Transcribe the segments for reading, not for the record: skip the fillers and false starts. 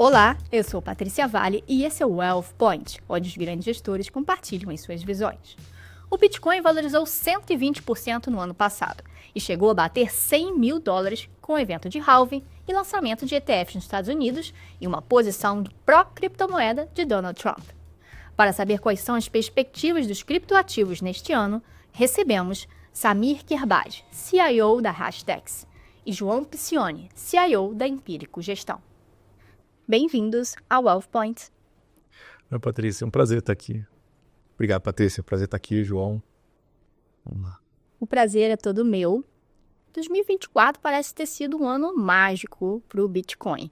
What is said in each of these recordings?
Olá, eu sou Patrícia Vale e esse é o Wealth Point, onde os grandes gestores compartilham as suas visões. O Bitcoin valorizou 120% no ano passado e chegou a bater 100 mil dólares com o evento de halving e lançamento de ETFs nos Estados Unidos e uma posição pró-criptomoeda de Donald Trump. Para saber quais são as perspectivas dos criptoativos neste ano, recebemos Samir Kerbaj, CIO da Hashdex, e João Piccioni, CIO da Empírico Gestão. Bem-vindos ao Wealth Point. Oi, Patrícia, é um prazer estar aqui. Obrigado, Patrícia. Prazer estar aqui, João. Vamos lá. O prazer é todo meu. 2024 parece ter sido um ano mágico para o Bitcoin,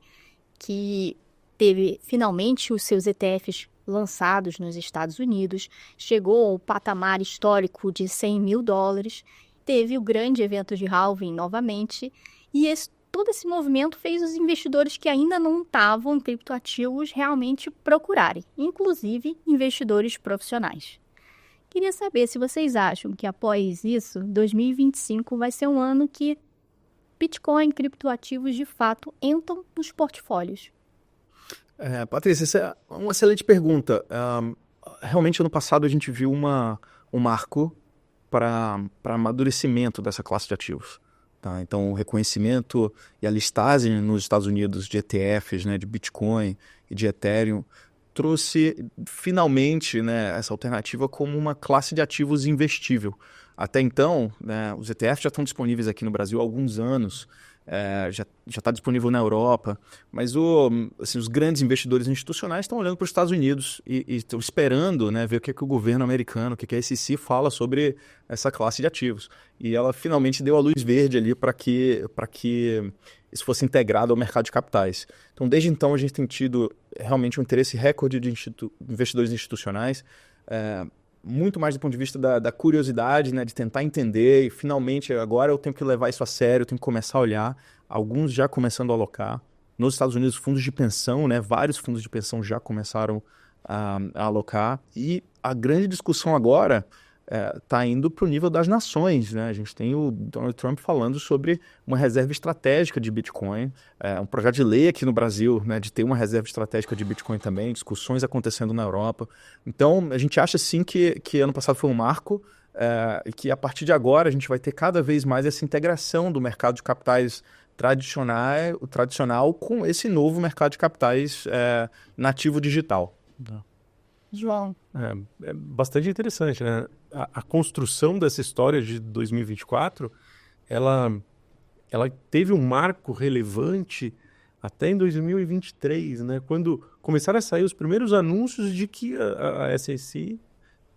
que teve finalmente os seus ETFs lançados nos Estados Unidos, chegou ao patamar histórico de 100 mil dólares, teve o grande evento de halving novamente, e todo esse movimento fez os investidores que ainda não estavam em criptoativos realmente procurarem, inclusive investidores profissionais. Queria saber se vocês acham que após isso, 2025 vai ser um ano que Bitcoin e criptoativos de fato entram nos portfólios. Patrícia, essa é uma excelente pergunta. Realmente, ano passado a gente viu um marco para amadurecimento dessa classe de ativos. Tá? Então, o reconhecimento e a listagem nos Estados Unidos de ETFs, né, de Bitcoin e de Ethereum, trouxe finalmente, né, essa alternativa como uma classe de ativos investível. Até então, né, os ETFs já estão disponíveis aqui no Brasil há alguns anos, já está disponível na Europa, mas os grandes investidores institucionais estão olhando para os Estados Unidos e estão esperando, né, ver o que o governo americano, o que a SEC fala sobre essa classe de ativos. E ela finalmente deu a luz verde ali para que isso fosse integrado ao mercado de capitais. Então, desde então, a gente tem tido realmente um interesse recorde de investidores institucionais, muito mais do ponto de vista da curiosidade, né, de tentar entender, e finalmente agora eu tenho que levar isso a sério, eu tenho que começar a olhar, alguns já começando a alocar. Nos Estados Unidos, fundos de pensão, né, vários fundos de pensão já começaram a alocar, e a grande discussão agora está indo para o nível das nações, né? A gente tem o Donald Trump falando sobre uma reserva estratégica de Bitcoin, um projeto de lei aqui no Brasil, né, de ter uma reserva estratégica de Bitcoin também, discussões acontecendo na Europa. Então, a gente acha sim que ano passado foi um marco e que a partir de agora a gente vai ter cada vez mais essa integração do mercado de capitais tradicional com esse novo mercado de capitais nativo digital. João. É bastante interessante, né? A construção dessa história de 2024, ela teve um marco relevante até em 2023, né? Quando começaram a sair os primeiros anúncios de que a SEC,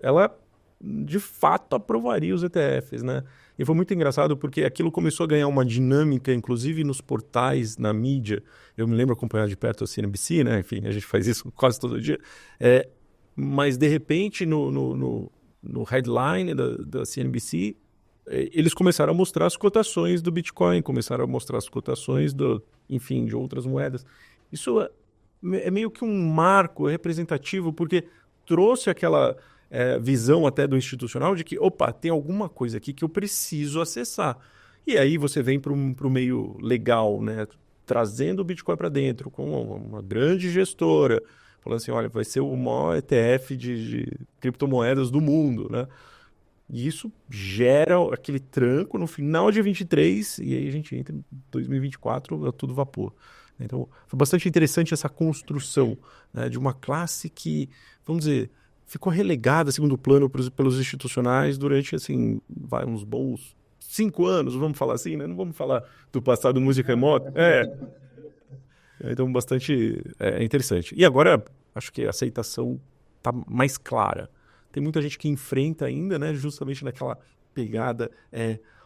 ela de fato aprovaria os ETFs, né? E foi muito engraçado porque aquilo começou a ganhar uma dinâmica, inclusive nos portais, na mídia. Eu me lembro acompanhar de perto a CNBC, né? Enfim, a gente faz isso quase todo dia. Mas, de repente, no headline da CNBC, eles começaram a mostrar as cotações do Bitcoin, começaram a mostrar as cotações, de outras moedas. Isso é meio que um marco representativo, porque trouxe aquela visão até do institucional de que, opa, tem alguma coisa aqui que eu preciso acessar. E aí você vem para o meio legal, né, trazendo o Bitcoin para dentro, com uma grande gestora, falando assim, olha, vai ser o maior ETF de criptomoedas do mundo, né? E isso gera aquele tranco no final de 23 e aí a gente entra em 2024 a todo vapor. Então, foi bastante interessante essa construção, né, de uma classe que, vamos dizer, ficou relegada a segundo plano pelos institucionais durante, assim, uns bons 5 anos, vamos falar assim, né? Não vamos falar do passado música remota. Então, bastante interessante. E agora, acho que a aceitação está mais clara. Tem muita gente que enfrenta ainda, né, justamente naquela pegada,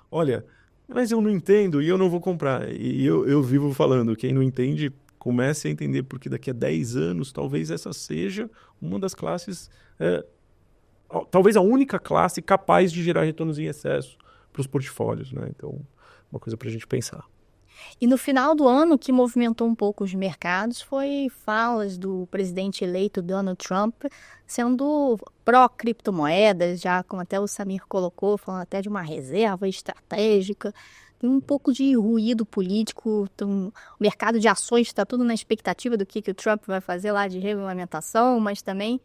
olha, mas eu não entendo e eu não vou comprar. E eu vivo falando, quem não entende, comece a entender, porque daqui a 10 anos, talvez essa seja uma das classes, talvez a única classe capaz de gerar retornos em excesso para os portfólios, né? Então, uma coisa para a gente pensar. E no final do ano, o que movimentou um pouco os mercados foi falas do presidente eleito Donald Trump sendo pró-criptomoedas, já como até o Samir colocou, falando até de uma reserva estratégica. tem um pouco de ruído político, o mercado de ações está tudo na expectativa do que o Trump vai fazer lá de regulamentação, mas também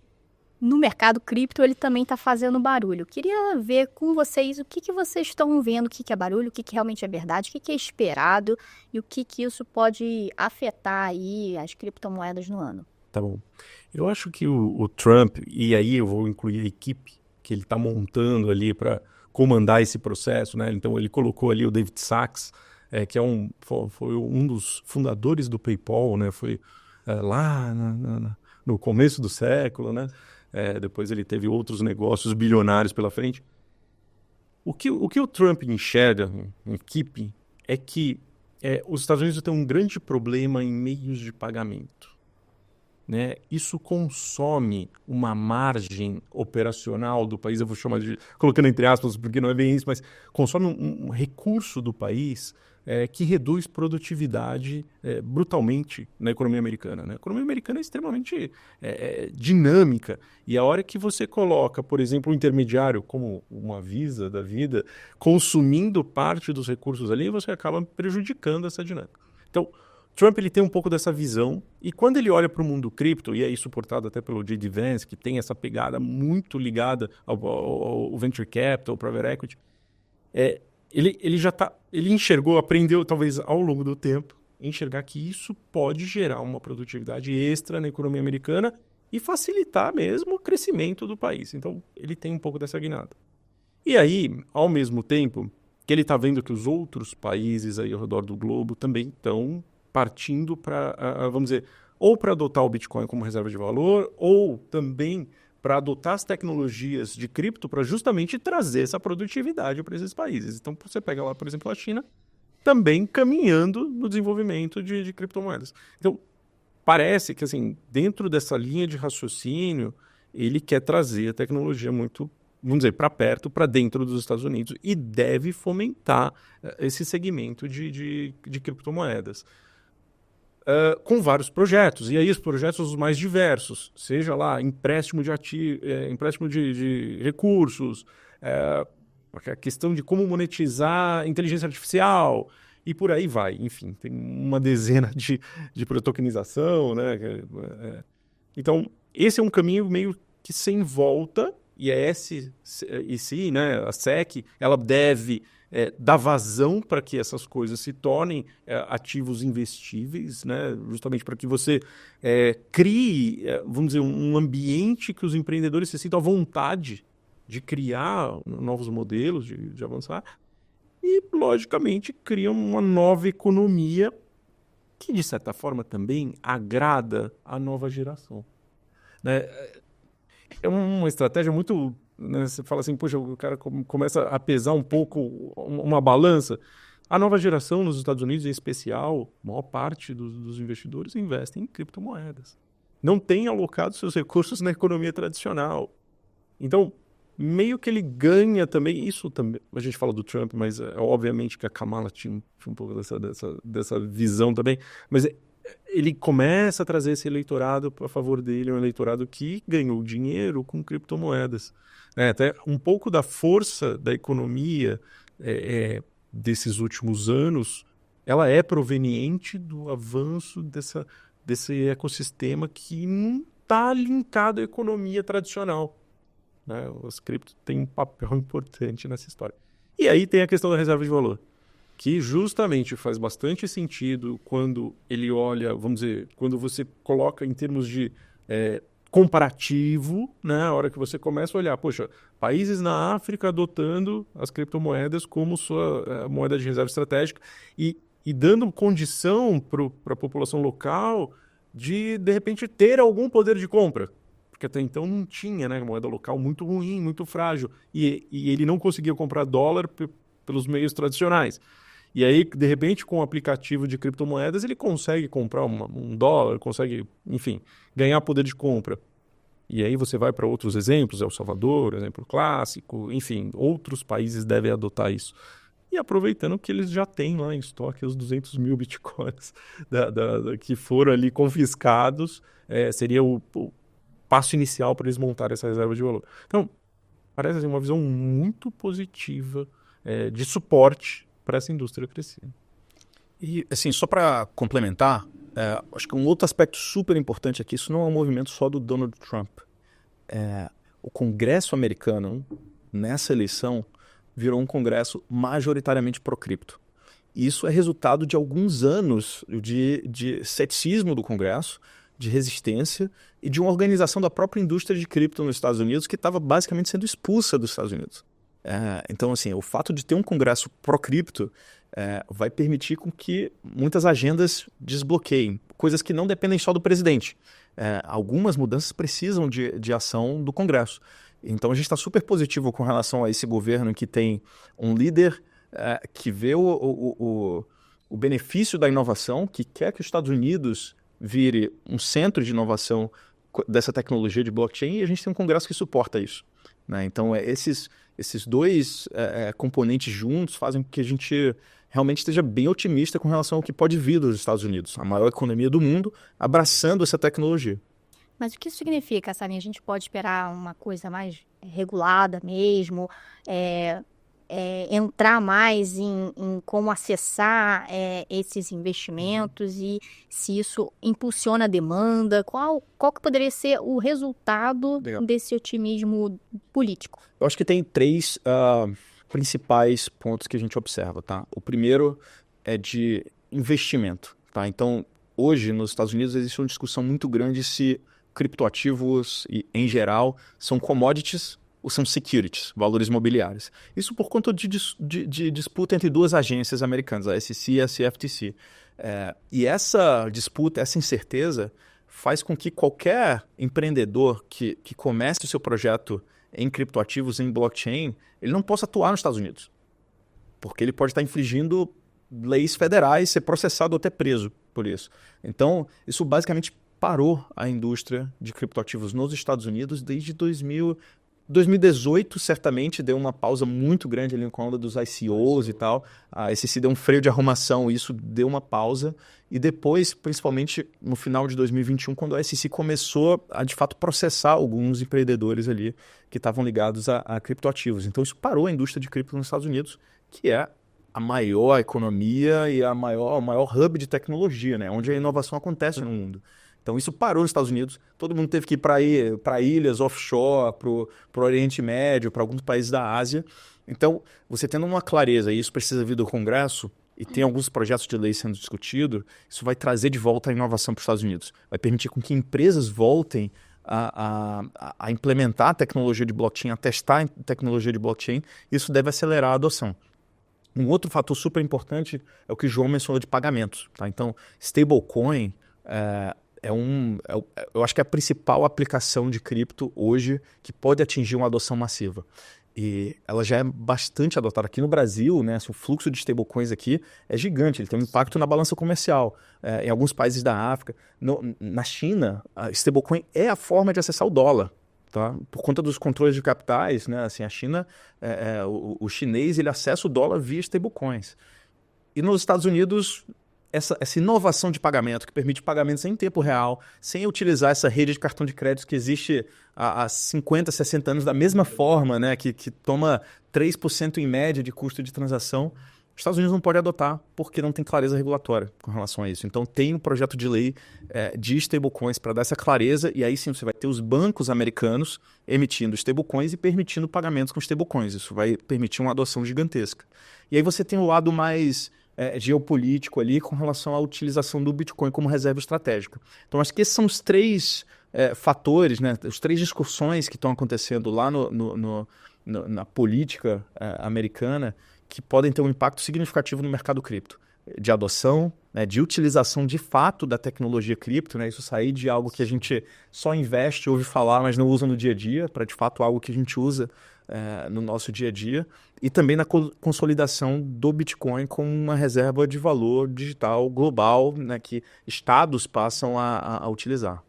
no mercado cripto ele também está fazendo barulho. Queria ver com vocês o que vocês estão vendo, o que é barulho, o que realmente é verdade, o que é esperado e o que isso pode afetar aí as criptomoedas no ano. Tá bom. Eu acho que o Trump, e aí eu vou incluir a equipe que ele está montando ali para comandar esse processo, né? Então ele colocou ali o David Sacks, que foi um dos fundadores do PayPal, né? Foi lá no começo do século, né? Depois ele teve outros negócios bilionários pela frente. O que o Trump enxerga em equipe é que os Estados Unidos têm um grande problema em meios de pagamento. Né? Isso consome uma margem operacional do país, eu vou chamar colocando entre aspas, porque não é bem isso, mas consome um recurso do país que reduz produtividade brutalmente na economia americana. Né? A economia americana é extremamente dinâmica, e a hora que você coloca, por exemplo, um intermediário como uma Visa da vida, consumindo parte dos recursos ali, você acaba prejudicando essa dinâmica. Então, Trump ele tem um pouco dessa visão, e quando ele olha para o mundo cripto, e é suportado até pelo J.D. Vance, que tem essa pegada muito ligada ao Venture Capital, ao Private Equity, ele enxergou, aprendeu talvez ao longo do tempo, enxergar que isso pode gerar uma produtividade extra na economia americana e facilitar mesmo o crescimento do país. Então, ele tem um pouco dessa guinada. E aí, ao mesmo tempo, que ele está vendo que os outros países aí ao redor do globo também estão partindo para, vamos dizer, ou para adotar o Bitcoin como reserva de valor, ou também para adotar as tecnologias de cripto para justamente trazer essa produtividade para esses países. Então, você pega lá, por exemplo, a China, também caminhando no desenvolvimento de criptomoedas. Então, parece que, assim, dentro dessa linha de raciocínio, ele quer trazer a tecnologia muito, vamos dizer, para perto, para dentro dos Estados Unidos, e deve fomentar esse segmento de criptomoedas. Com vários projetos, e aí os projetos os mais diversos, seja lá empréstimo de recursos, a questão de como monetizar inteligência artificial, e por aí vai. Enfim, tem uma dezena de protokenização, né? Então, esse é um caminho meio que sem volta, e a SEC, né, a SEC, ela deve dar vazão para que essas coisas se tornem ativos investíveis, né, justamente para que você crie, vamos dizer, um ambiente que os empreendedores se sintam à vontade de criar novos modelos, de avançar, e, logicamente, criam uma nova economia que, de certa forma, também agrada a nova geração. Né? É uma estratégia muito... Né, você fala assim, poxa, o cara começa a pesar um pouco uma balança. A nova geração nos Estados Unidos, em especial, a maior parte dos investidores investem em criptomoedas. Não tem alocado seus recursos na economia tradicional. Então, meio que ele ganha também, isso também, a gente fala do Trump, mas obviamente que a Kamala tinha um pouco dessa visão também, mas ele começa a trazer esse eleitorado a favor dele, um eleitorado que ganhou dinheiro com criptomoedas. Até um pouco da força da economia desses últimos anos, ela é proveniente do avanço desse ecossistema que não está linkado à economia tradicional. Né? Os criptos têm um papel importante nessa história. E aí tem a questão da reserva de valor, que justamente faz bastante sentido quando ele olha, vamos dizer, quando você coloca em termos de comparativo, né? A hora que você começa a olhar, poxa, países na África adotando as criptomoedas como sua moeda de reserva estratégica e dando condição para a população local de repente, ter algum poder de compra. Porque até então não tinha, né? Moeda local muito ruim, muito frágil. E ele não conseguia comprar dólar pelos meios tradicionais. E aí, de repente, com o aplicativo de criptomoedas, ele consegue comprar um dólar, consegue, enfim, ganhar poder de compra. E aí você vai para outros exemplos, El Salvador, exemplo clássico, enfim, outros países devem adotar isso. E aproveitando que eles já têm lá em estoque os 200 mil bitcoins que foram ali confiscados, seria o passo inicial para eles montarem essa reserva de valor. Então, parece assim, uma visão muito positiva de suporte para essa indústria crescer. E, assim, só para complementar, acho que um outro aspecto super importante aqui, isso não é um movimento só do Donald Trump. O Congresso americano, nessa eleição, virou um Congresso majoritariamente pró-cripto. Isso é resultado de alguns anos de ceticismo do Congresso, de resistência e de uma organização da própria indústria de cripto nos Estados Unidos que estava basicamente sendo expulsa dos Estados Unidos. Então, assim, o fato de ter um Congresso pró-cripto vai permitir com que muitas agendas desbloqueiem, coisas que não dependem só do presidente. Algumas mudanças precisam de ação do Congresso. Então, a gente está super positivo com relação a esse governo que tem um líder que vê o benefício da inovação, que quer que os Estados Unidos vire um centro de inovação dessa tecnologia de blockchain, e a gente tem um Congresso que suporta isso, né? Então, esses dois componentes juntos fazem com que a gente realmente esteja bem otimista com relação ao que pode vir dos Estados Unidos, a maior economia do mundo, abraçando essa tecnologia. Mas o que isso significa, Salim? A gente pode esperar uma coisa mais regulada mesmo, entrar mais em como acessar esses investimentos e se isso impulsiona a demanda? Qual que poderia ser o resultado desse otimismo político? Eu acho que tem três principais pontos que a gente observa, tá? O primeiro é de investimento, tá? Então, hoje, nos Estados Unidos, existe uma discussão muito grande se criptoativos, em geral, são commodities ou são securities, valores imobiliários. Isso por conta de disputa entre duas agências americanas, a SEC e a CFTC. E essa disputa, essa incerteza, faz com que qualquer empreendedor que comece o seu projeto em criptoativos, em blockchain, ele não possa atuar nos Estados Unidos. Porque ele pode estar infringindo leis federais, ser processado ou até preso por isso. Então, isso basicamente parou a indústria de criptoativos nos Estados Unidos desde 2018, certamente deu uma pausa muito grande ali com a onda dos ICOs e tal. A SEC deu um freio de arrumação, isso deu uma pausa. E depois, principalmente no final de 2021, quando a SEC começou a, de fato, processar alguns empreendedores ali que estavam ligados a criptoativos. Então, isso parou a indústria de cripto nos Estados Unidos, que é a maior economia e o maior hub de tecnologia, né? Onde a inovação acontece no mundo. Então, isso parou nos Estados Unidos, todo mundo teve que ir para ilhas offshore, para o Oriente Médio, para alguns países da Ásia. Então, você tendo uma clareza, e isso precisa vir do Congresso, e tem alguns projetos de lei sendo discutidos, isso vai trazer de volta a inovação para os Estados Unidos. Vai permitir com que empresas voltem a implementar a tecnologia de blockchain, a testar a tecnologia de blockchain. Isso deve acelerar a adoção. Um outro fator super importante é o que o João mencionou de pagamentos. Tá? Então, stablecoin eu acho que é a principal aplicação de cripto hoje que pode atingir uma adoção massiva. E ela já é bastante adotada. Aqui no Brasil, né, o fluxo de stablecoins aqui é gigante, ele tem um impacto na balança comercial. Em alguns países da África, na China, a stablecoin é a forma de acessar o dólar. Tá? Por conta dos controles de capitais, né? Assim, a China, o chinês ele acessa o dólar via stablecoins. E nos Estados Unidos, essa inovação de pagamento, que permite pagamentos em tempo real, sem utilizar essa rede de cartão de crédito que existe há 50, 60 anos da mesma forma, né? que toma 3% em média de custo de transação, os Estados Unidos não pode adotar porque não tem clareza regulatória com relação a isso. Então tem um projeto de lei de stablecoins para dar essa clareza, e aí sim você vai ter os bancos americanos emitindo stablecoins e permitindo pagamentos com stablecoins. Isso vai permitir uma adoção gigantesca. E aí você tem o lado mais geopolítico ali com relação à utilização do Bitcoin como reserva estratégica. Então acho que esses são os três fatores, né, as três discussões que estão acontecendo lá na política americana, que podem ter um impacto significativo no mercado cripto, de adoção, né, de utilização de fato da tecnologia cripto, né, isso sair de algo que a gente só investe, ouve falar, mas não usa no dia a dia, para de fato algo que a gente usa no nosso dia a dia, e também na consolidação do Bitcoin como uma reserva de valor digital global, né, que estados passam a utilizar.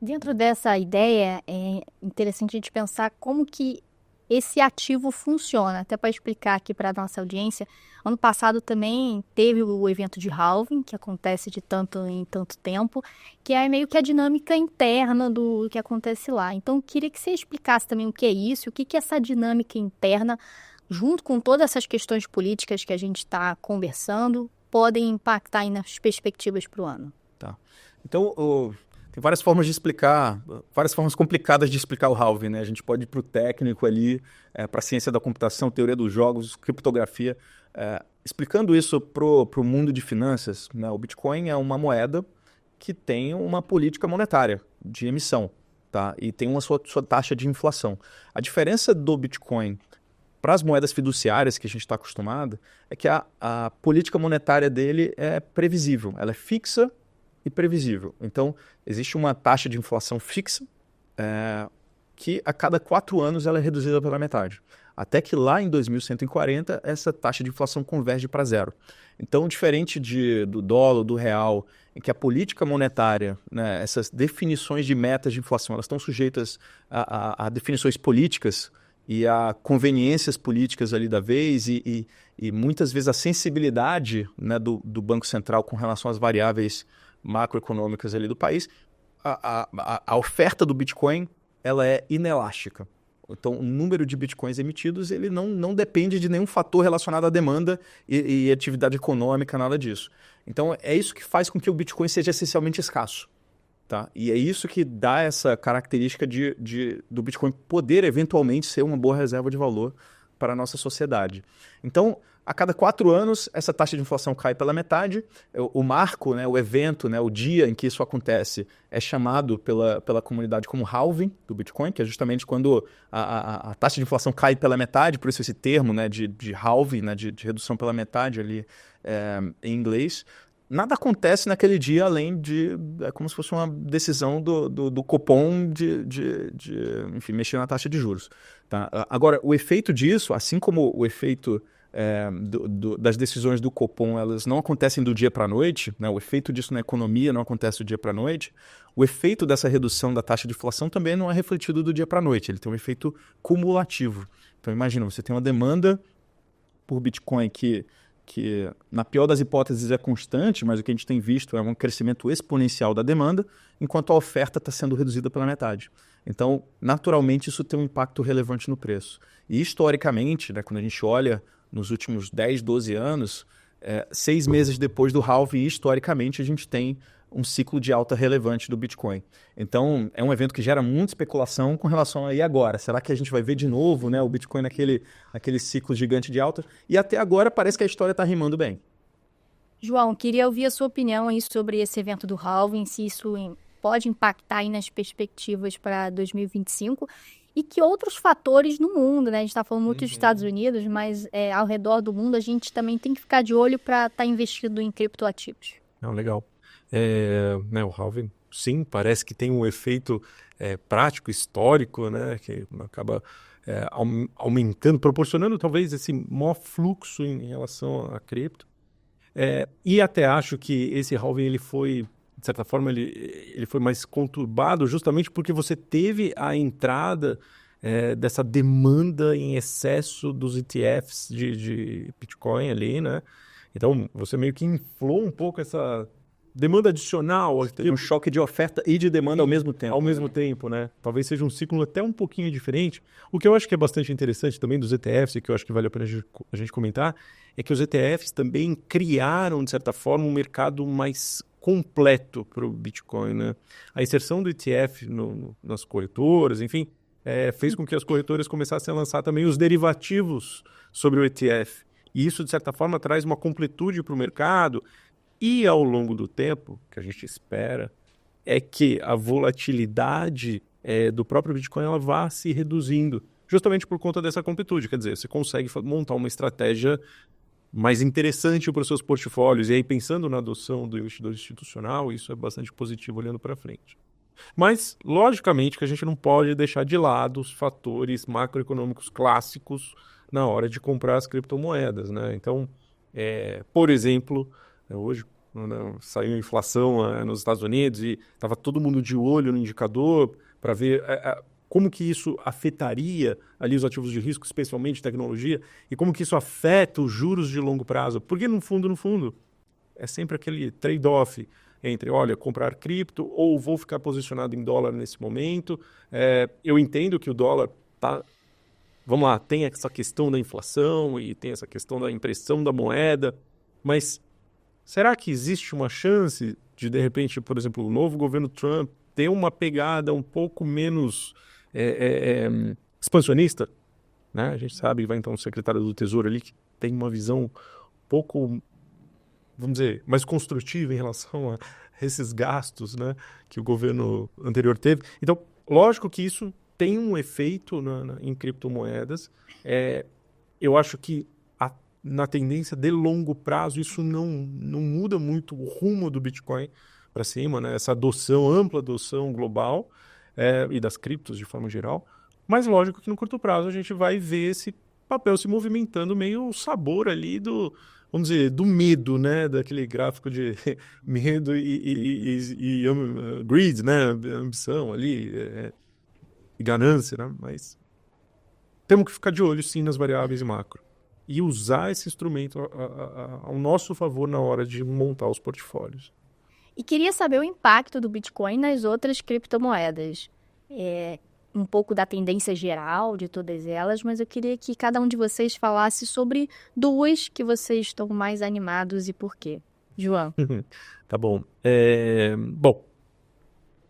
Dentro dessa ideia, é interessante a gente pensar como que esse ativo funciona. Até para explicar aqui para a nossa audiência, ano passado também teve o evento de halving, que acontece de tanto em tanto tempo, que é meio que a dinâmica interna do que acontece lá. Então, eu queria que você explicasse também o que é isso, o que essa dinâmica interna junto com todas essas questões políticas que a gente está conversando, podem impactar aí nas perspectivas para o ano? Tá. Então, tem várias formas de explicar, várias formas complicadas de explicar o halving, né? A gente pode ir para o técnico ali, para a ciência da computação, teoria dos jogos, criptografia. Explicando isso para o mundo de finanças, né? O Bitcoin é uma moeda que tem uma política monetária de emissão, tá? E tem uma sua taxa de inflação. A diferença do Bitcoin para as moedas fiduciárias que a gente está acostumado é que a política monetária dele é previsível, ela é fixa e previsível. Então, existe uma taxa de inflação fixa que a cada 4 anos ela é reduzida pela metade. Até que lá em 2140, essa taxa de inflação converge para zero. Então, diferente do dólar, do real, em que a política monetária, né, essas definições de metas de inflação, elas estão sujeitas a definições políticas e a conveniências políticas ali da vez e muitas vezes a sensibilidade, né, do Banco Central com relação às variáveis macroeconômicas ali do país, a oferta do Bitcoin ela é inelástica. Então, o número de bitcoins emitidos ele não depende de nenhum fator relacionado à demanda e atividade econômica, nada disso. Então, é isso que faz com que o Bitcoin seja essencialmente escasso. Tá? E é isso que dá essa característica do Bitcoin poder eventualmente ser uma boa reserva de valor para a nossa sociedade. Então, a cada 4 anos, essa taxa de inflação cai pela metade. O marco, né, o evento, né, o dia em que isso acontece é chamado pela comunidade como halving do Bitcoin, que é justamente quando a taxa de inflação cai pela metade, por isso esse termo, né, de halving, né, de redução pela metade ali em inglês. Nada acontece naquele dia além é como se fosse uma decisão do Copom enfim, mexer na taxa de juros. Tá? Agora, o efeito disso, assim como o efeito das decisões do Copom, elas não acontecem do dia para a noite, né? O efeito disso na economia não acontece do dia para a noite, o efeito dessa redução da taxa de inflação também não é refletido do dia para a noite, ele tem um efeito cumulativo. Então imagina, você tem uma demanda por Bitcoin que na pior das hipóteses é constante, mas o que a gente tem visto é um crescimento exponencial da demanda, enquanto a oferta está sendo reduzida pela metade. Então, naturalmente, isso tem um impacto relevante no preço. E historicamente, né, quando a gente olha nos últimos 10, 12 anos, 6 meses depois do halving, historicamente, a gente tem um ciclo de alta relevante do Bitcoin. Então, é um evento que gera muita especulação com relação a e agora? Será que a gente vai ver de novo, né, o Bitcoin naquele ciclo gigante de alta? E até agora parece que a história está rimando bem. João, queria ouvir a sua opinião aí sobre esse evento do halving, se isso pode impactar aí nas perspectivas para 2025 e que outros fatores no mundo, né? A gente está falando muito dos Estados Unidos, mas ao redor do mundo a gente também tem que ficar de olho para estar investido em criptoativos. Não, legal. Né, o halving, sim, parece que tem um efeito prático, histórico, né, que acaba aumentando, proporcionando talvez esse maior fluxo em relação a cripto. E até acho que esse halving ele foi, de certa forma, ele foi mais conturbado justamente porque você teve a entrada dessa demanda em excesso dos ETFs de Bitcoin ali, né? Então, você meio que inflou um pouco essa demanda adicional. Um choque de oferta e de demanda ao mesmo tempo. Ao mesmo tempo, né? Talvez seja um ciclo até um pouquinho diferente. O que eu acho que é bastante interessante também dos ETFs, e que eu acho que vale a pena a gente comentar, é que os ETFs também criaram, de certa forma, um mercado mais completo para o Bitcoin, né? A inserção do ETF nas corretoras, enfim, fez com que as corretoras começassem a lançar também os derivativos sobre o ETF. E isso, de certa forma, traz uma completude para o mercado. E ao longo do tempo, o que a gente espera é que a volatilidade do próprio Bitcoin ela vá se reduzindo, justamente por conta dessa completude. Quer dizer, você consegue montar uma estratégia mais interessante para os seus portfólios. E aí, pensando na adoção do investidor institucional, isso é bastante positivo olhando para frente. Mas, logicamente, que a gente não pode deixar de lado os fatores macroeconômicos clássicos na hora de comprar as criptomoedas, né? Então, por exemplo, hoje saiu a inflação nos Estados Unidos e estava todo mundo de olho no indicador para ver como que isso afetaria ali os ativos de risco, especialmente tecnologia, e como que isso afeta os juros de longo prazo. Porque, no fundo, é sempre aquele trade-off entre, olha, comprar cripto ou vou ficar posicionado em dólar nesse momento. Eu entendo que o dólar está vamos lá, tem essa questão da inflação e tem essa questão da impressão da moeda, mas será que existe uma chance de repente, por exemplo, o novo governo Trump ter uma pegada um pouco menos expansionista? Né? A gente sabe que vai então o secretário do Tesouro ali que tem uma visão um pouco, vamos dizer, mais construtiva em relação a esses gastos, né, que o governo anterior teve. Então, lógico que isso tem um efeito em criptomoedas. Eu acho que na tendência de longo prazo isso não muda muito o rumo do Bitcoin para cima, né? Essa ampla adoção global e das criptos de forma geral. Mas lógico que no curto prazo a gente vai ver esse papel se movimentando meio o sabor ali vamos dizer, do medo, né? Daquele gráfico de medo e greed, né? Ambição ali, e ganância, né? Mas temos que ficar de olho sim nas variáveis macro e usar esse instrumento ao nosso favor na hora de montar os portfólios. E queria saber o impacto do Bitcoin nas outras criptomoedas. Um pouco da tendência geral de todas elas, mas eu queria que cada um de vocês falasse sobre duas que vocês estão mais animados e por quê. João. Tá bom. Bom,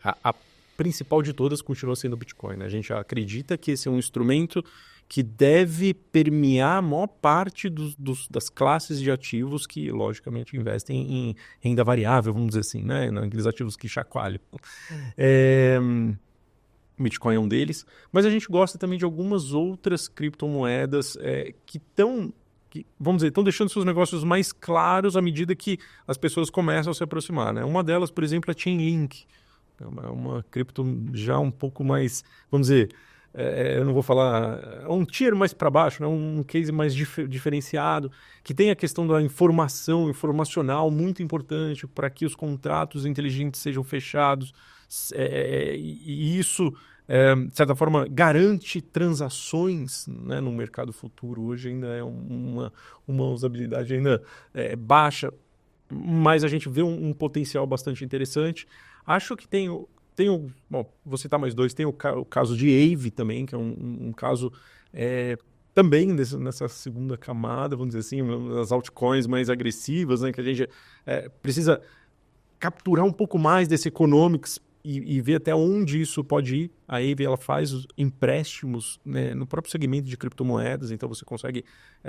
a principal de todas continua sendo o Bitcoin, né? A gente acredita que esse é um instrumento que deve permear a maior parte das classes de ativos que, logicamente, investem em renda variável, vamos dizer assim, né? Aqueles ativos que chacoalham. Bitcoin é um deles, mas a gente gosta também de algumas outras criptomoedas que vamos dizer, estão deixando seus negócios mais claros à medida que as pessoas começam a se aproximar, né? Uma delas, por exemplo, é a Chainlink. É uma cripto já um pouco mais, vamos dizer, eu não vou falar, um tier mais para baixo, né? Um case mais diferenciado, que tem a questão da informacional muito importante para que os contratos inteligentes sejam fechados, e isso, de certa forma, garante transações, né, no mercado futuro. Hoje ainda é uma usabilidade ainda baixa, mas a gente vê um potencial bastante interessante. Acho que bom, vou citar mais dois, tem o caso de Aave também, que é um caso também nessa segunda camada, vamos dizer assim, as altcoins mais agressivas, né, que a gente precisa capturar um pouco mais desse economics e ver até onde isso pode ir. A Aave, ela faz os empréstimos, né, no próprio segmento de criptomoedas, então você consegue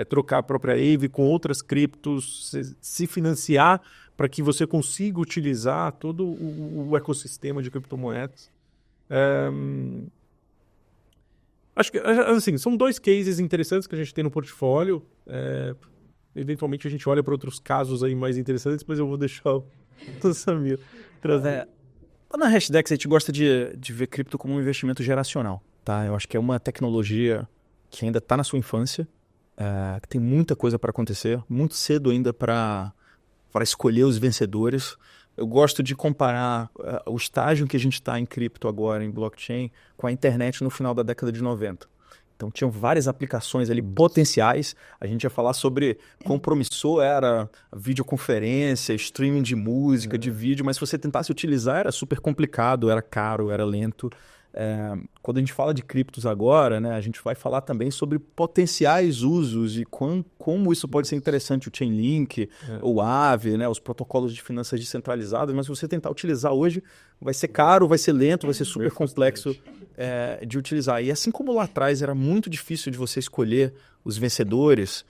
trocar a própria Aave com outras criptos, se financiar para que você consiga utilizar todo o ecossistema de criptomoedas. Acho que, assim, são dois cases interessantes que a gente tem no portfólio. Eventualmente a gente olha para outros casos aí mais interessantes, mas eu vou deixar o Samir trazer. Na Hashdex a gente gosta de ver cripto como um investimento geracional, tá? Eu acho que é uma tecnologia que ainda está na sua infância, que tem muita coisa para acontecer, muito cedo ainda para escolher os vencedores. Eu gosto de comparar o estágio que a gente está em cripto agora, em blockchain, com a internet no final da década de 90. Então tinham várias aplicações ali potenciais. A gente ia falar sobre quão promissor era a videoconferência, streaming de música, de vídeo, mas se você tentasse utilizar era super complicado, era caro, era lento. Quando a gente fala de criptos agora, né, a gente vai falar também sobre potenciais usos e como isso pode ser interessante, o Chainlink, o Aave, né, os protocolos de finanças descentralizadas, mas se você tentar utilizar hoje, vai ser caro, vai ser lento, vai ser super complexo de utilizar. E assim como lá atrás era muito difícil de você escolher os vencedores,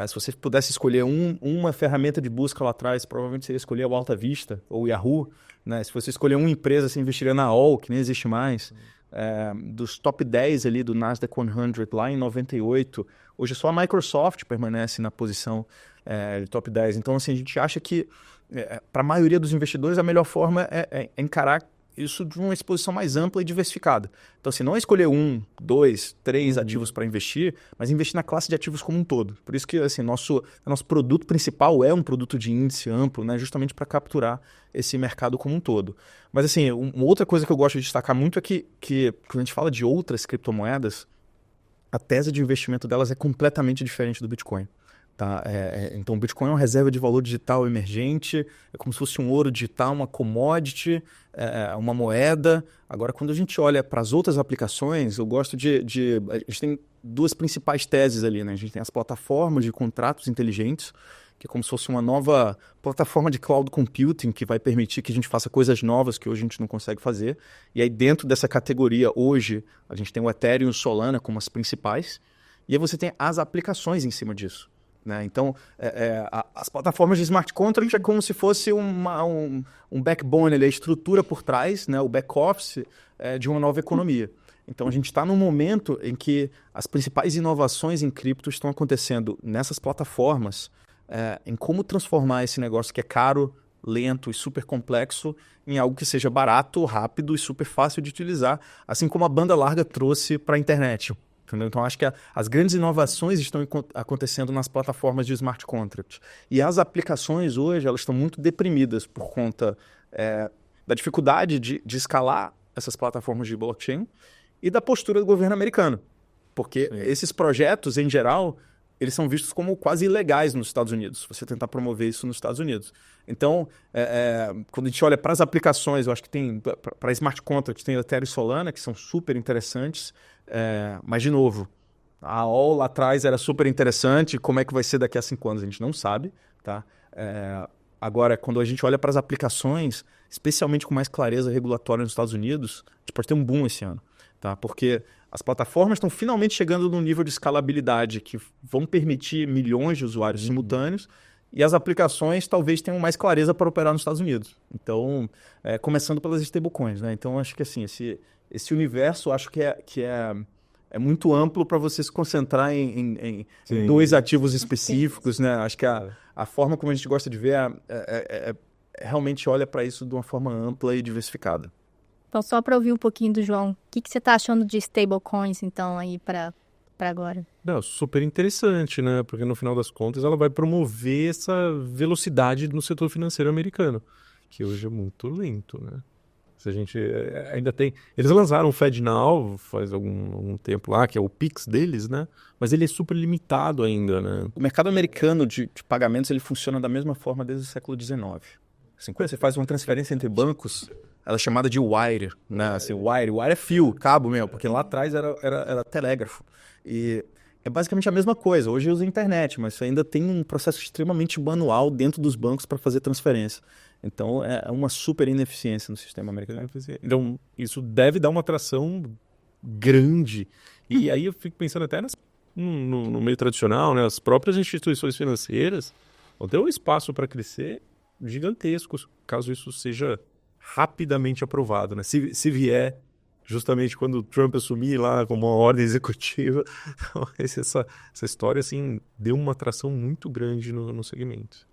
se você pudesse escolher uma ferramenta de busca lá atrás, provavelmente seria escolher o Alta Vista ou o Yahoo, né? Se você escolher uma empresa, você investiria na AOL, que nem existe mais. Dos top 10 ali do Nasdaq 100 lá em 98, hoje só a Microsoft permanece na posição de top 10. Então, assim, a gente acha que para a maioria dos investidores a melhor forma é encarar isso de uma exposição mais ampla e diversificada. Então, assim, não é escolher 1, 2, 3 ativos para investir, mas investir na classe de ativos como um todo. Por isso que, assim, nosso produto principal é um produto de índice amplo, né, justamente para capturar esse mercado como um todo. Mas, assim, uma outra coisa que eu gosto de destacar muito é que quando a gente fala de outras criptomoedas, a tese de investimento delas é completamente diferente do Bitcoin. Tá? Então, o Bitcoin é uma reserva de valor digital emergente, é como se fosse um ouro digital, uma commodity, uma moeda. Agora, quando a gente olha para as outras aplicações, eu gosto a gente tem duas principais teses ali, né? A gente tem as plataformas de contratos inteligentes, que é como se fosse uma nova plataforma de cloud computing que vai permitir que a gente faça coisas novas que hoje a gente não consegue fazer. E aí, dentro dessa categoria, hoje, a gente tem o Ethereum e o Solana como as principais. E aí você tem as aplicações em cima disso. Né? Então, as plataformas de smart contract é como se fosse um backbone, a estrutura por trás, né? O back-office de uma nova economia. Então, a gente está num momento em que as principais inovações em cripto estão acontecendo nessas plataformas, em como transformar esse negócio que é caro, lento e super complexo em algo que seja barato, rápido e super fácil de utilizar, assim como a banda larga trouxe para a internet. Entendeu? Então, acho que as grandes inovações estão acontecendo nas plataformas de smart contract. E as aplicações hoje, elas estão muito deprimidas por conta da dificuldade de escalar essas plataformas de blockchain e da postura do governo americano. Porque esses projetos, em geral, eles são vistos como quase ilegais nos Estados Unidos, você tentar promover isso nos Estados Unidos. Então, quando a gente olha para as aplicações, eu acho que tem, para smart contract, tem Ethereum e Solana, que são super interessantes, mas, de novo, a AOL lá atrás era super interessante, como é que vai ser daqui a 5 anos, a gente não sabe. Tá? Agora, quando a gente olha para as aplicações, especialmente com mais clareza regulatória nos Estados Unidos, a gente pode ter um boom esse ano. Tá? Porque as plataformas estão finalmente chegando num nível de escalabilidade que vão permitir milhões de usuários simultâneos e as aplicações talvez tenham mais clareza para operar nos Estados Unidos. Então, começando pelas stablecoins. Né? Então, acho que assim, esse universo acho que é muito amplo para você se concentrar em dois ativos específicos. Né? Acho que a forma como a gente gosta de ver realmente olha para isso de uma forma ampla e diversificada. Então, só para ouvir um pouquinho do João, o que você está achando de stablecoins, então, aí para agora? Não, super interessante, né? Porque no final das contas ela vai promover essa velocidade no setor financeiro americano, que hoje é muito lento, né? Se a gente ainda tem... Eles lançaram o FedNow faz algum tempo lá, que é o Pix deles, né? Mas ele é super limitado ainda, né? O mercado americano de pagamentos ele funciona da mesma forma desde o século XIX. Assim, quando você faz uma transferência entre bancos, ela é chamada de wire, né? Assim, wire é fio, cabo mesmo, porque lá atrás era telégrafo. E é basicamente a mesma coisa. Hoje usa a internet, mas ainda tem um processo extremamente manual dentro dos bancos para fazer transferência. Então, é uma super ineficiência no sistema americano. Então, isso deve dar uma atração grande. E aí eu fico pensando até no meio tradicional, né? As próprias instituições financeiras vão ter um espaço para crescer gigantesco, caso isso seja rapidamente aprovado, né? Se vier justamente quando o Trump assumir lá como uma ordem executiva, então, essa história assim deu uma atração muito grande no segmento.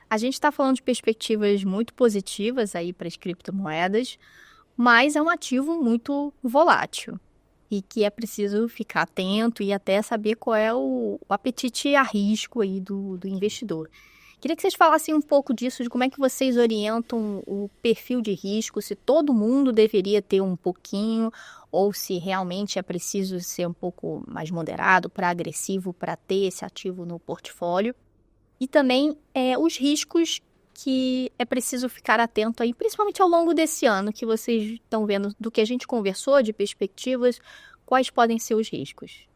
A gente está falando de perspectivas muito positivas aí para as criptomoedas, mas é um ativo muito volátil e que é preciso ficar atento e até saber qual é o apetite a risco aí do investidor. Queria que vocês falassem um pouco disso, de como é que vocês orientam o perfil de risco, se todo mundo deveria ter um pouquinho, ou se realmente é preciso ser um pouco mais moderado, para agressivo, para ter esse ativo no portfólio. E também os riscos que é preciso ficar atento aí, principalmente ao longo desse ano, que vocês estão vendo do que a gente conversou, de perspectivas, quais podem ser os riscos?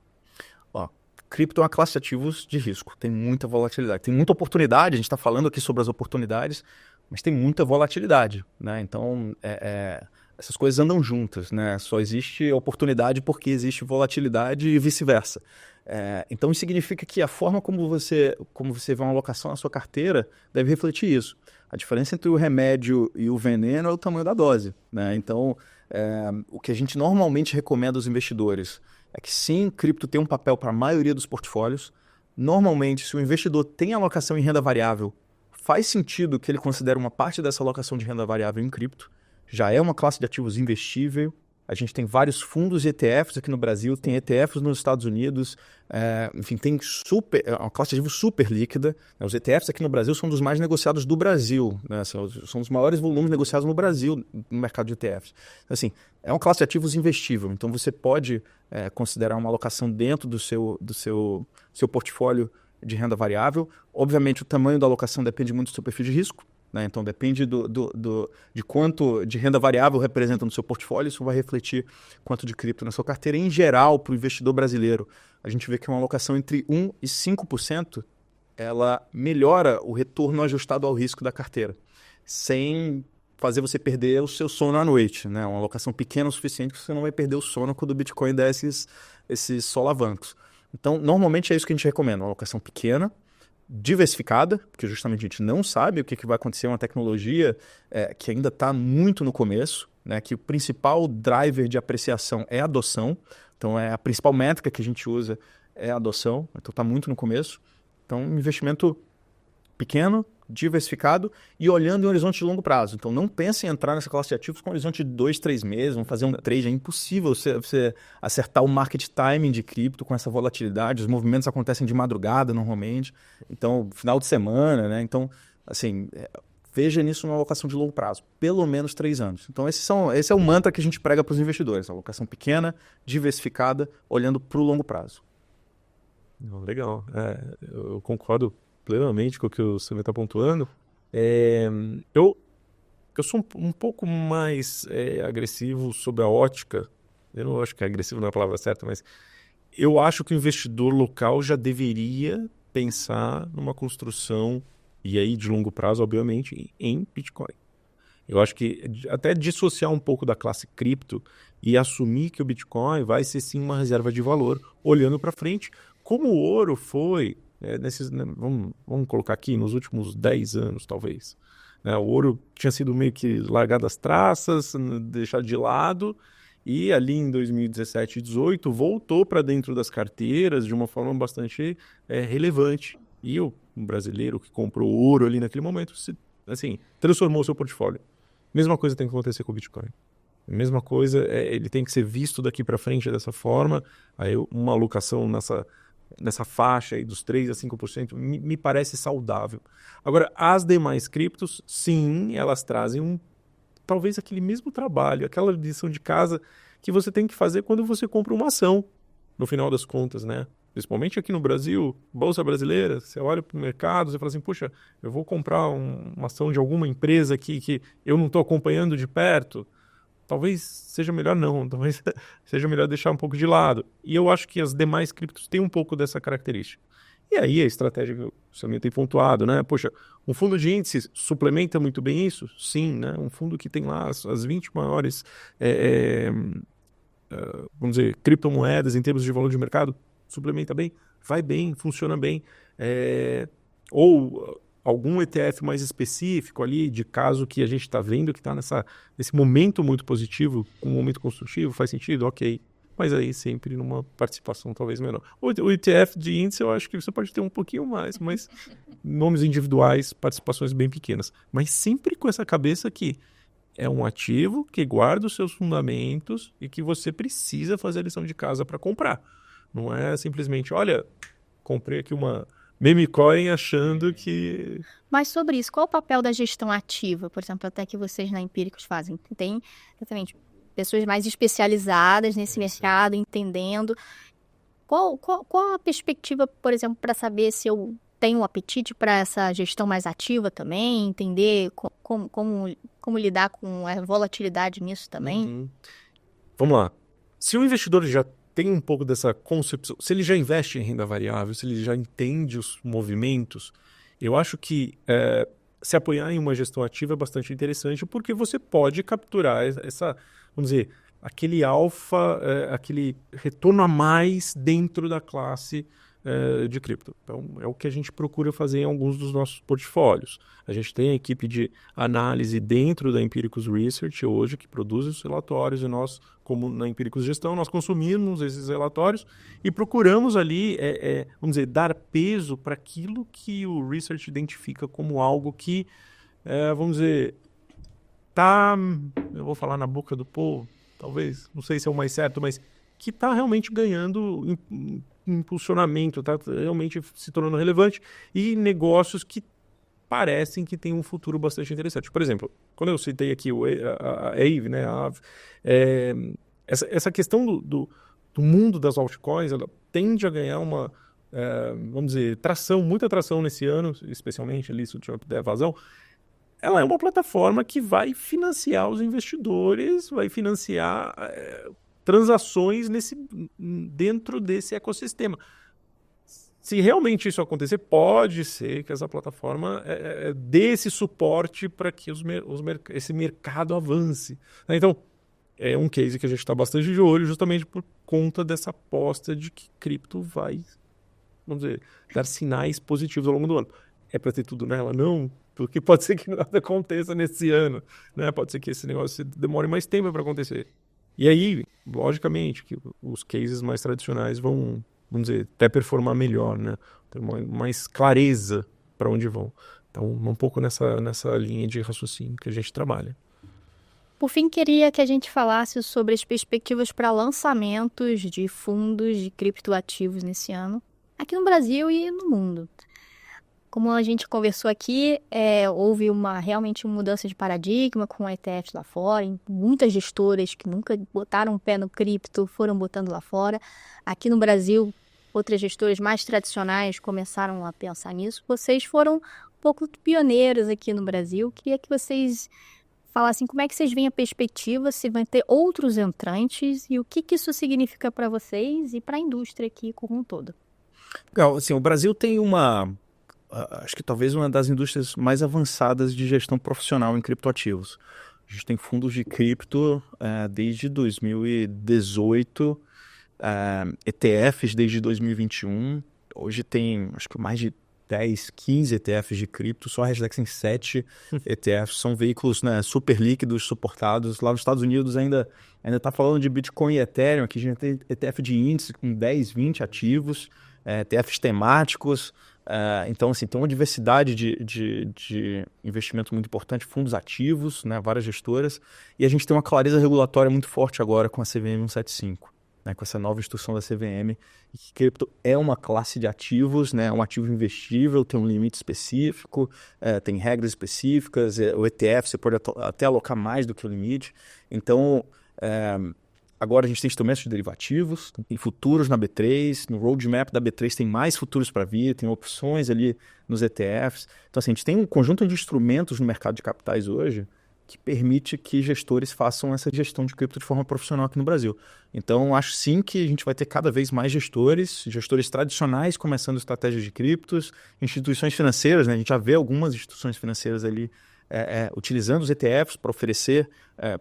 Cripto é uma classe de ativos de risco, tem muita volatilidade, tem muita oportunidade, a gente está falando aqui sobre as oportunidades, mas tem muita volatilidade, né? Então, essas coisas andam juntas, né? Só existe oportunidade porque existe volatilidade e vice-versa. Então, isso significa que a forma como você vê uma alocação na sua carteira deve refletir isso. A diferença entre o remédio e o veneno é o tamanho da dose, né? Então, o que a gente normalmente recomenda aos investidores é que sim, cripto tem um papel para a maioria dos portfólios. Normalmente, se o investidor tem alocação em renda variável, faz sentido que ele considere uma parte dessa alocação de renda variável em cripto. Já é uma classe de ativos investível. A gente tem vários fundos e ETFs aqui no Brasil, tem ETFs nos Estados Unidos, enfim, tem uma classe de ativos super líquida. Os ETFs aqui no Brasil são dos mais negociados do Brasil, né? São os maiores volumes negociados no Brasil no mercado de ETFs. Então, assim, é uma classe de ativos investível, então você pode considerar uma alocação dentro do seu portfólio de renda variável. Obviamente, o tamanho da alocação depende muito do seu perfil de risco, né? Então, depende de quanto de renda variável representa no seu portfólio. Isso vai refletir quanto de cripto na sua carteira. Em geral, para o investidor brasileiro, a gente vê que uma alocação entre 1% e 5%, ela melhora o retorno ajustado ao risco da carteira, sem fazer você perder o seu sono à noite, né? Uma alocação pequena o suficiente que você não vai perder o sono quando o Bitcoin der esses solavancos. Então, normalmente é isso que a gente recomenda, uma alocação pequena, diversificada, porque justamente a gente não sabe o que vai acontecer, uma tecnologia que ainda está muito no começo, né? Que o principal driver de apreciação é a adoção, então a principal métrica que a gente usa é a adoção, então está muito no começo. Então, um investimento pequeno, diversificado e olhando em um horizonte de longo prazo. Então, não pense em entrar nessa classe de ativos com um horizonte de 2, 3 meses, vamos fazer um trade. É impossível você acertar o market timing de cripto com essa volatilidade. Os movimentos acontecem de madrugada, normalmente. Então, final de semana, né? Então, assim, veja nisso uma alocação de longo prazo. Pelo menos 3 anos. Então, esse é o mantra que a gente prega para os investidores. Alocação pequena, diversificada, olhando para o longo prazo. Legal. Eu concordo plenamente com o que o Samir está pontuando. Eu sou um pouco mais agressivo sobre a ótica. Eu não acho que agressivo não é a palavra certa, mas eu acho que o investidor local já deveria pensar numa construção, e aí de longo prazo, obviamente, em Bitcoin. Eu acho que até dissociar um pouco da classe cripto e assumir que o Bitcoin vai ser sim uma reserva de valor, olhando para frente, como o ouro foi, vamos colocar aqui, nos últimos 10 anos, talvez. O ouro tinha sido meio que largado às traças, deixado de lado, e ali em 2017 e 2018 voltou para dentro das carteiras de uma forma bastante relevante. E o brasileiro que comprou ouro ali naquele momento, transformou o seu portfólio. Mesma coisa tem que acontecer com o Bitcoin. A mesma coisa, ele tem que ser visto daqui para frente dessa forma. Aí uma alocação nessa faixa aí dos 3% a 5% me parece saudável. Agora, as demais criptos, sim, elas trazem talvez aquele mesmo trabalho, aquela lição de casa que você tem que fazer quando você compra uma ação, no final das contas, né? Principalmente aqui no Brasil, Bolsa Brasileira, você olha para o mercado, você fala assim, puxa, eu vou comprar uma ação de alguma empresa aqui que eu não estou acompanhando de perto. Talvez seja melhor não, talvez seja melhor deixar um pouco de lado. E eu acho que as demais criptos têm um pouco dessa característica. E aí a estratégia que o Samir tem pontuado, né? Poxa, um fundo de índices suplementa muito bem isso? Sim, né? Um fundo que tem lá as 20 maiores, vamos dizer, criptomoedas em termos de valor de mercado, suplementa bem, vai bem, funciona bem. Ou algum ETF mais específico ali, de caso que a gente está vendo que está nesse momento muito positivo, com um momento construtivo, faz sentido? Ok. Mas aí sempre numa participação talvez menor. O ETF de índice eu acho que você pode ter um pouquinho mais, mas nomes individuais, participações bem pequenas. Mas sempre com essa cabeça que é um ativo que guarda os seus fundamentos e que você precisa fazer a lição de casa para comprar. Não é simplesmente, olha, comprei aqui uma meme coin achando que... Mas sobre isso, qual o papel da gestão ativa, por exemplo, até que vocês na Empíricos fazem? Tem, exatamente, pessoas mais especializadas nesse mercado, entendendo. Qual a perspectiva, por exemplo, para saber se eu tenho um apetite para essa gestão mais ativa também, entender como lidar com a volatilidade nisso também? Uhum. Vamos lá. Se o investidor já tem um pouco dessa concepção, se ele já investe em renda variável, se ele já entende os movimentos, eu acho que se apoiar em uma gestão ativa é bastante interessante, porque você pode capturar vamos dizer, aquele alfa, aquele retorno a mais dentro da classe de cripto. Então, é o que a gente procura fazer em alguns dos nossos portfólios. A gente tem a equipe de análise dentro da Empíricos Research hoje, que produz os relatórios, e nós, como na Empíricos Gestão, nós consumimos esses relatórios e procuramos ali, vamos dizer, dar peso para aquilo que o research identifica como algo que, vamos dizer, eu vou falar na boca do povo, talvez, não sei se é o mais certo, mas que está realmente ganhando impulsionamento, está realmente se tornando relevante, e negócios que parecem que têm um futuro bastante interessante. Por exemplo, quando eu citei aqui a Aave, né, essa questão do mundo das altcoins, ela tende a ganhar vamos dizer, muita tração nesse ano, especialmente ali se o Trump der vazão, ela é uma plataforma que vai financiar os investidores, vai financiar transações dentro desse ecossistema. Se realmente isso acontecer, pode ser que essa plataforma dê esse suporte para que esse mercado avance. Então, é um case que a gente está bastante de olho justamente por conta dessa aposta de que cripto vai, vamos dizer, dar sinais positivos ao longo do ano. É para ter tudo nela? Não, porque pode ser que nada aconteça nesse ano, né? Pode ser que esse negócio demore mais tempo para acontecer. E aí, logicamente, que os cases mais tradicionais vão, vamos dizer, até performar melhor, né? Ter mais clareza para onde vão. Então, um pouco nessa linha de raciocínio que a gente trabalha. Por fim, queria que a gente falasse sobre as perspectivas para lançamentos de fundos de criptoativos nesse ano, aqui no Brasil e no mundo. Como a gente conversou aqui, houve realmente uma mudança de paradigma com ETFs lá fora, muitas gestoras que nunca botaram o pé no cripto foram botando lá fora. Aqui no Brasil, outras gestoras mais tradicionais começaram a pensar nisso. Vocês foram um pouco pioneiros aqui no Brasil. Queria que vocês falassem como é que vocês veem a perspectiva, se vai ter outros entrantes e o que isso significa para vocês e para a indústria aqui como um todo. Legal, assim, o Brasil tem acho que talvez uma das indústrias mais avançadas de gestão profissional em criptoativos. A gente tem fundos de cripto desde 2018, ETFs desde 2021. Hoje tem, acho que mais de 10, 15 ETFs de cripto, só a Hashdex tem 7 ETFs. São veículos, né, super líquidos, suportados. Lá nos Estados Unidos ainda está falando de Bitcoin e Ethereum. Aqui a gente tem ETF de índice com 10, 20 ativos, ETFs temáticos. Então, assim, tem uma diversidade de investimento muito importante, fundos ativos, né, várias gestoras, e a gente tem uma clareza regulatória muito forte agora com a CVM 175, né, com essa nova instrução da CVM, e que cripto é uma classe de ativos, né, um ativo investível, tem um limite específico, tem regras específicas, o ETF você pode até alocar mais do que o limite. Então, agora a gente tem instrumentos de derivativos, tem futuros na B3, no roadmap da B3 tem mais futuros para vir, tem opções ali nos ETFs. Então, assim, a gente tem um conjunto de instrumentos no mercado de capitais hoje que permite que gestores façam essa gestão de cripto de forma profissional aqui no Brasil. Então, acho sim que a gente vai ter cada vez mais gestores tradicionais começando estratégias de criptos, instituições financeiras, né? A gente já vê algumas instituições financeiras ali utilizando os ETFs para oferecer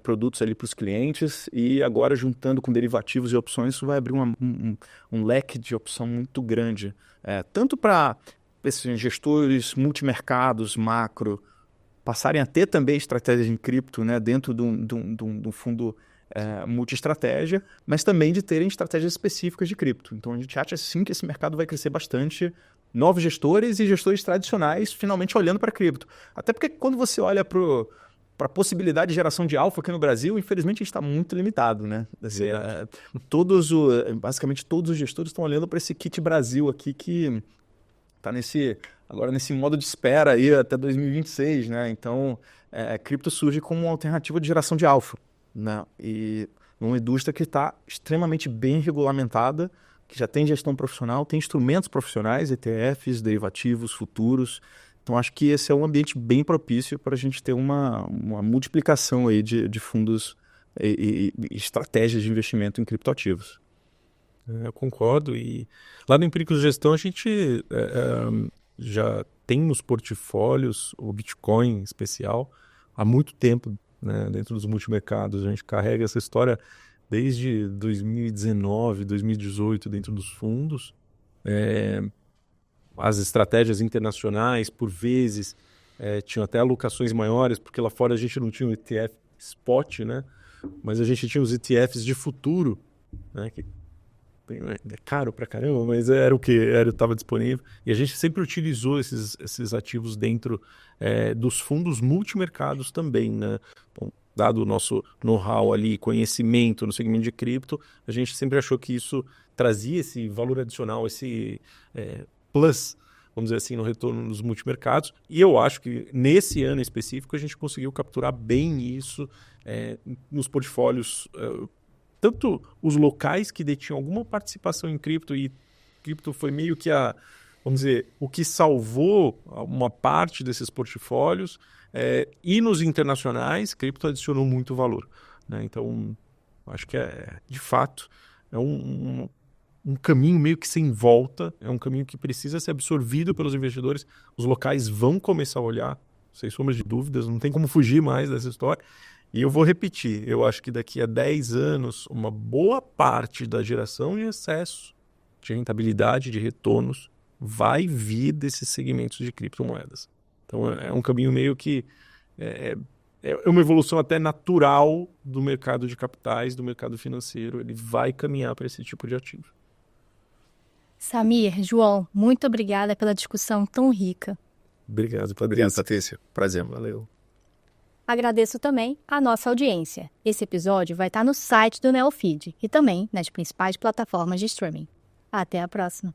produtos ali para os clientes, e agora juntando com derivativos e opções, isso vai abrir um leque de opção muito grande, tanto para esses gestores multimercados, macro, passarem a ter também estratégias em cripto, né, dentro de um fundo multi-estratégia, mas também de terem estratégias específicas de cripto. Então a gente acha sim que esse mercado vai crescer bastante, novos gestores e gestores tradicionais finalmente olhando para cripto. Até porque quando você olha para a possibilidade de geração de alfa aqui no Brasil, infelizmente a gente está muito limitado, né? Assim, basicamente todos os gestores estão olhando para esse kit Brasil aqui que está agora nesse modo de espera aí até 2026, né? Então, cripto surge como uma alternativa de geração de alfa, né? E uma indústria que está extremamente bem regulamentada, que já tem gestão profissional, tem instrumentos profissionais, ETFs, derivativos, futuros. Então, acho que esse é um ambiente bem propício para a gente ter uma multiplicação aí de fundos e estratégias de investimento em criptoativos. Eu concordo. E lá no Empíricos de Gestão a gente já tem nos portfólios o Bitcoin em especial há muito tempo, né, dentro dos multimercados. A gente carrega essa história desde 2019, 2018 dentro dos fundos. As estratégias internacionais, por vezes, tinham até alocações maiores, porque lá fora a gente não tinha o ETF spot, né? Mas a gente tinha os ETFs de futuro, né? Que é caro pra caramba, mas era o que estava disponível. E a gente sempre utilizou esses ativos dentro dos fundos multimercados também, né? Então, dado o nosso know-how ali, conhecimento no segmento de cripto, a gente sempre achou que isso trazia esse valor adicional, esse plus, vamos dizer assim, no retorno dos multimercados. E eu acho que nesse ano específico a gente conseguiu capturar bem isso nos portfólios, tanto os locais que detinham alguma participação em cripto e cripto foi meio que vamos dizer, o que salvou uma parte desses portfólios. E nos internacionais, cripto adicionou muito valor, né? Então, acho que de fato, é um caminho meio que sem volta, é um caminho que precisa ser absorvido pelos investidores. Os locais vão começar a olhar, sem sombra de dúvidas, não tem como fugir mais dessa história. E eu vou repetir, eu acho que daqui a 10 anos, uma boa parte da geração de excesso, de rentabilidade, de retornos, vai vir desses segmentos de criptomoedas. Então é um caminho meio que... É uma evolução até natural do mercado de capitais, do mercado financeiro. Ele vai caminhar para esse tipo de ativo. Samir, João, muito obrigada pela discussão tão rica. Obrigado, Patrícia. Prazer. Valeu. Agradeço também a nossa audiência. Esse episódio vai estar no site do Neofeed e também nas principais plataformas de streaming. Até a próxima.